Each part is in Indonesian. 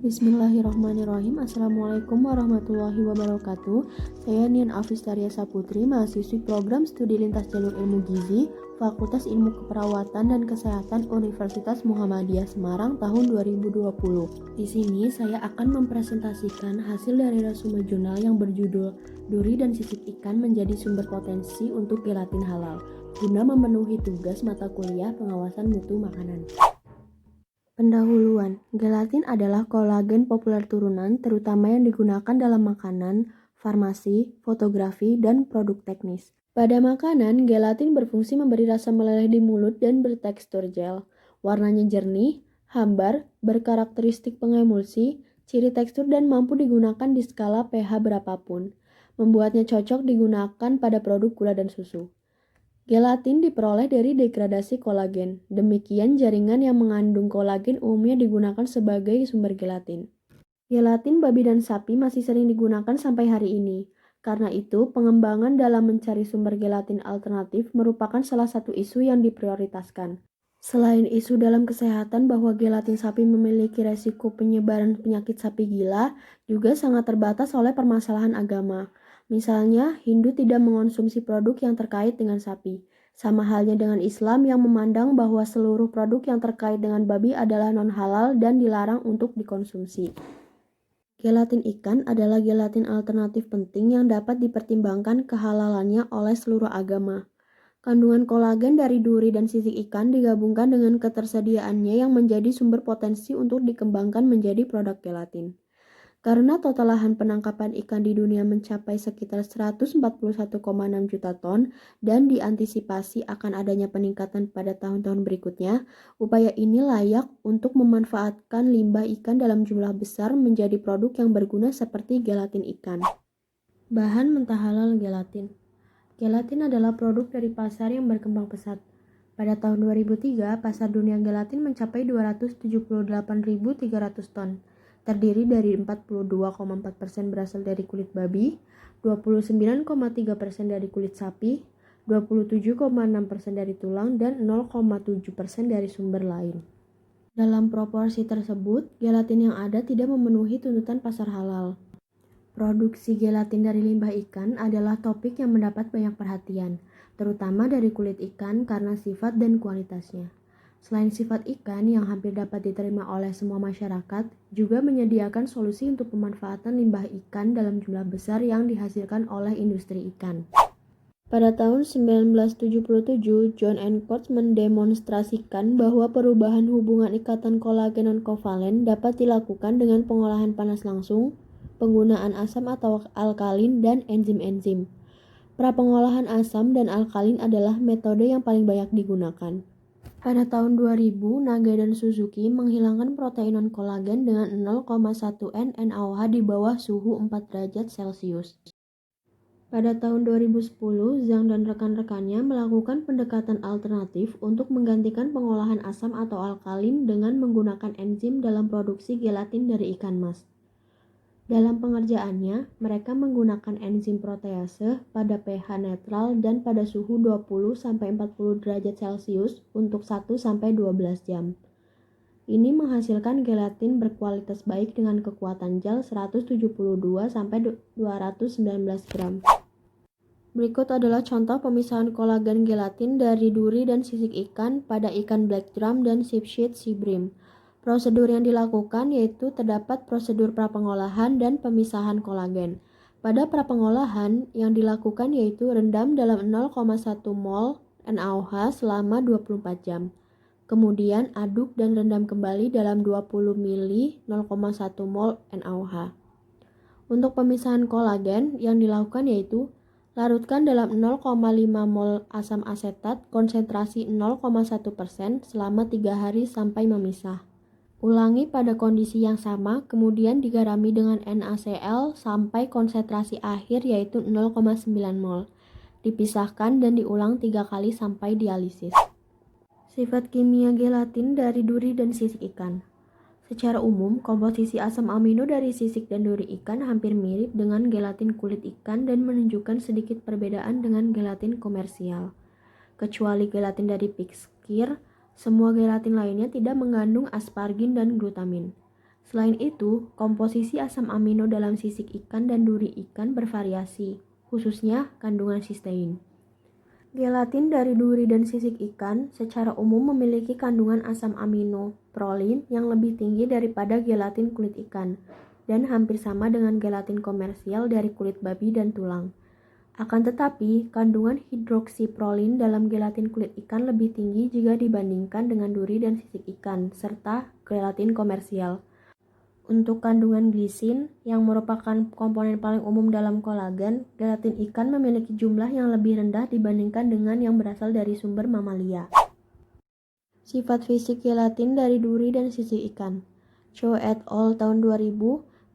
Bismillahirrahmanirrahim. Assalamualaikum warahmatullahi wabarakatuh. Saya Nian Afistaria Saputri, mahasiswi program studi lintas jalur ilmu gizi, Fakultas Ilmu Keperawatan dan Kesehatan Universitas Muhammadiyah Semarang tahun 2020. Di sini saya akan mempresentasikan hasil dari resume jurnal yang berjudul Duri dan Sisik Ikan Menjadi Sumber Potensi untuk Gelatin Halal, guna memenuhi tugas mata kuliah pengawasan mutu makanan. Pendahuluan, gelatin adalah kolagen populer turunan terutama yang digunakan dalam makanan, farmasi, fotografi, dan produk teknis. Pada makanan, gelatin berfungsi memberi rasa meleleh di mulut dan bertekstur gel. Warnanya jernih, hambar, berkarakteristik pengemulsi, ciri tekstur dan mampu digunakan di skala pH berapapun. Membuatnya cocok digunakan pada produk gula dan susu. Gelatin diperoleh dari degradasi kolagen. Demikian jaringan yang mengandung kolagen umumnya digunakan sebagai sumber gelatin. Gelatin babi dan sapi masih sering digunakan sampai hari ini. Karena itu, pengembangan dalam mencari sumber gelatin alternatif merupakan salah satu isu yang diprioritaskan. Selain isu dalam kesehatan bahwa gelatin sapi memiliki resiko penyebaran penyakit sapi gila, juga sangat terbatas oleh permasalahan agama. Misalnya, Hindu tidak mengonsumsi produk yang terkait dengan sapi. Sama halnya dengan Islam yang memandang bahwa seluruh produk yang terkait dengan babi adalah non-halal dan dilarang untuk dikonsumsi. Gelatin ikan adalah gelatin alternatif penting yang dapat dipertimbangkan kehalalannya oleh seluruh agama. Kandungan kolagen dari duri dan sisik ikan digabungkan dengan ketersediaannya yang menjadi sumber potensi untuk dikembangkan menjadi produk gelatin. Karena total lahan penangkapan ikan di dunia mencapai sekitar 141,6 juta ton dan diantisipasi akan adanya peningkatan pada tahun-tahun berikutnya, upaya ini layak untuk memanfaatkan limbah ikan dalam jumlah besar menjadi produk yang berguna seperti gelatin ikan. Bahan mentah halal gelatin. Gelatin adalah produk dari pasar yang berkembang pesat. Pada tahun 2003, pasar dunia gelatin mencapai 278.300 ton. Terdiri dari 42,4% berasal dari kulit babi, 29,3% dari kulit sapi, 27,6% dari tulang, dan 0,7% dari sumber lain. Dalam proporsi tersebut, gelatin yang ada tidak memenuhi tuntutan pasar halal. Produksi gelatin dari limbah ikan adalah topik yang mendapat banyak perhatian, terutama dari kulit ikan karena sifat dan kualitasnya. Selain sifat ikan yang hampir dapat diterima oleh semua masyarakat, juga menyediakan solusi untuk pemanfaatan limbah ikan dalam jumlah besar yang dihasilkan oleh industri ikan. Pada tahun 1977, John N. Coates mendemonstrasikan bahwa perubahan hubungan ikatan kolagen non-kovalen dapat dilakukan dengan pengolahan panas langsung, penggunaan asam atau alkalin, dan enzim-enzim. Prapengolahan asam dan alkalin adalah metode yang paling banyak digunakan. Pada tahun 2000, Naga dan Suzuki menghilangkan protein non-kolagen dengan 0,1 N-NaOH di bawah suhu 4 derajat Celcius. Pada tahun 2010, Zhang dan rekan-rekannya melakukan pendekatan alternatif untuk menggantikan pengolahan asam atau alkalin dengan menggunakan enzim dalam produksi gelatin dari ikan mas. Dalam pengerjaannya, mereka menggunakan enzim protease pada pH netral dan pada suhu 20-40 derajat Celcius untuk 1-12 jam. Ini menghasilkan gelatin berkualitas baik dengan kekuatan gel 172-219 gram. Berikut adalah contoh pemisahan kolagen gelatin dari duri dan sisik ikan pada ikan black drum dan sheepshead sea bream. Prosedur yang dilakukan yaitu terdapat prosedur prapengolahan dan pemisahan kolagen. Pada prapengolahan yang dilakukan yaitu rendam dalam 0,1 mol NaOH selama 24 jam. Kemudian aduk dan rendam kembali dalam 20 ml 0,1 mol NaOH. Untuk pemisahan kolagen yang dilakukan yaitu larutkan dalam 0,5 mol asam asetat konsentrasi 0,1% selama 3 hari sampai memisah. Ulangi pada kondisi yang sama, kemudian digarami dengan NaCl sampai konsentrasi akhir yaitu 0,9 mol. Dipisahkan dan diulang 3 kali sampai dialisis. Sifat kimia gelatin dari duri dan sisik ikan. Secara umum, komposisi asam amino dari sisik dan duri ikan hampir mirip dengan gelatin kulit ikan dan menunjukkan sedikit perbedaan dengan gelatin komersial. Kecuali gelatin dari pig skyr, semua gelatin lainnya tidak mengandung aspargin dan glutamin. Selain itu, komposisi asam amino dalam sisik ikan dan duri ikan bervariasi, khususnya kandungan sistein. Gelatin dari duri dan sisik ikan secara umum memiliki kandungan asam amino, prolin, yang lebih tinggi daripada gelatin kulit ikan, dan hampir sama dengan gelatin komersial dari kulit babi dan tulang. Akan tetapi, kandungan hidroksiprolin dalam gelatin kulit ikan lebih tinggi jika dibandingkan dengan duri dan sisik ikan, serta gelatin komersial. Untuk kandungan glisin, yang merupakan komponen paling umum dalam kolagen, gelatin ikan memiliki jumlah yang lebih rendah dibandingkan dengan yang berasal dari sumber mamalia. Sifat fisik gelatin dari duri dan sisik ikan. Cho et al. Tahun 2000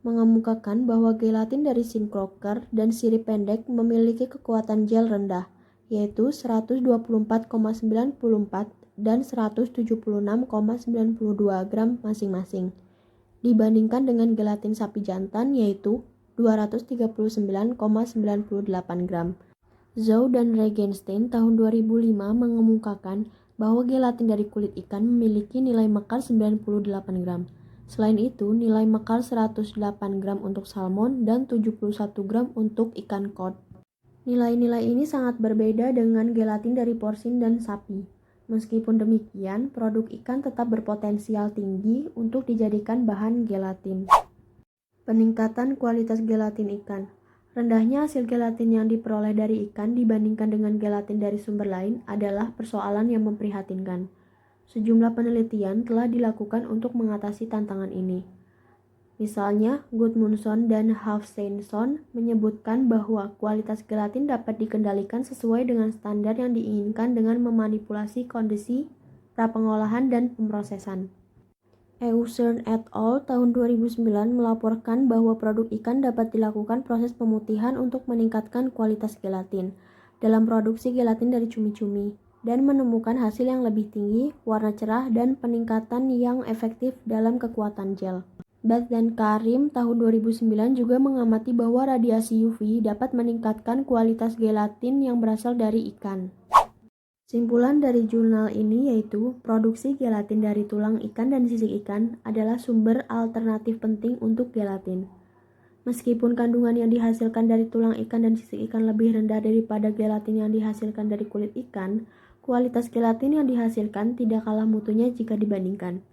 mengemukakan bahwa gelatin dari Zinc-Crocker dan sirip pendek memiliki kekuatan gel rendah, yaitu 124,94 dan 176,92 gram masing-masing, dibandingkan dengan gelatin sapi jantan yaitu 239,98 gram. Zhou dan Regenstein tahun 2005 mengemukakan bahwa gelatin dari kulit ikan memiliki nilai mekar 98 gram. Selain itu, nilai mekar 108 gram untuk salmon dan 71 gram untuk ikan cod. Nilai-nilai ini sangat berbeda dengan gelatin dari porsin dan sapi. Meskipun demikian, produk ikan tetap berpotensial tinggi untuk dijadikan bahan gelatin. Peningkatan kualitas gelatin ikan. Rendahnya hasil gelatin yang diperoleh dari ikan dibandingkan dengan gelatin dari sumber lain adalah persoalan yang memprihatinkan. Sejumlah penelitian telah dilakukan untuk mengatasi tantangan ini. Misalnya, Gudmundsson dan Hafsteinsson menyebutkan bahwa kualitas gelatin dapat dikendalikan sesuai dengan standar yang diinginkan dengan memanipulasi kondisi prapengolahan dan pemrosesan. Eusern et al. Tahun 2009 melaporkan bahwa produk ikan dapat dilakukan proses pemutihan untuk meningkatkan kualitas gelatin dalam produksi gelatin dari cumi-cumi dan menemukan hasil yang lebih tinggi, warna cerah, dan peningkatan yang efektif dalam kekuatan gel. Bath dan Karim tahun 2009 juga mengamati bahwa radiasi UV dapat meningkatkan kualitas gelatin yang berasal dari ikan. Simpulan dari jurnal ini yaitu, produksi gelatin dari tulang ikan dan sisik ikan adalah sumber alternatif penting untuk gelatin. Meskipun kandungan yang dihasilkan dari tulang ikan dan sisik ikan lebih rendah daripada gelatin yang dihasilkan dari kulit ikan, kualitas gelatin yang dihasilkan tidak kalah mutunya jika dibandingkan.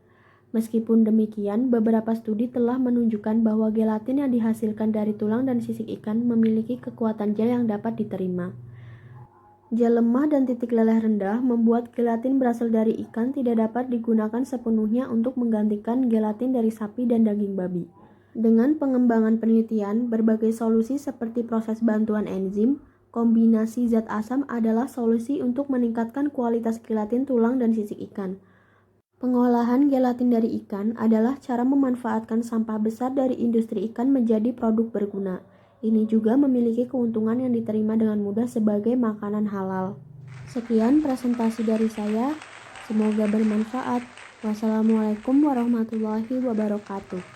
Meskipun demikian, beberapa studi telah menunjukkan bahwa gelatin yang dihasilkan dari tulang dan sisik ikan memiliki kekuatan gel yang dapat diterima. Gel lemah dan titik leleh rendah membuat gelatin berasal dari ikan tidak dapat digunakan sepenuhnya untuk menggantikan gelatin dari sapi dan daging babi. Dengan pengembangan penelitian, berbagai solusi seperti proses bantuan enzim, kombinasi zat asam adalah solusi untuk meningkatkan kualitas gelatin tulang dan sisik ikan. Pengolahan gelatin dari ikan adalah cara memanfaatkan sampah besar dari industri ikan menjadi produk berguna. Ini juga memiliki keuntungan yang diterima dengan mudah sebagai makanan halal. Sekian presentasi dari saya, semoga bermanfaat. Wassalamualaikum warahmatullahi wabarakatuh.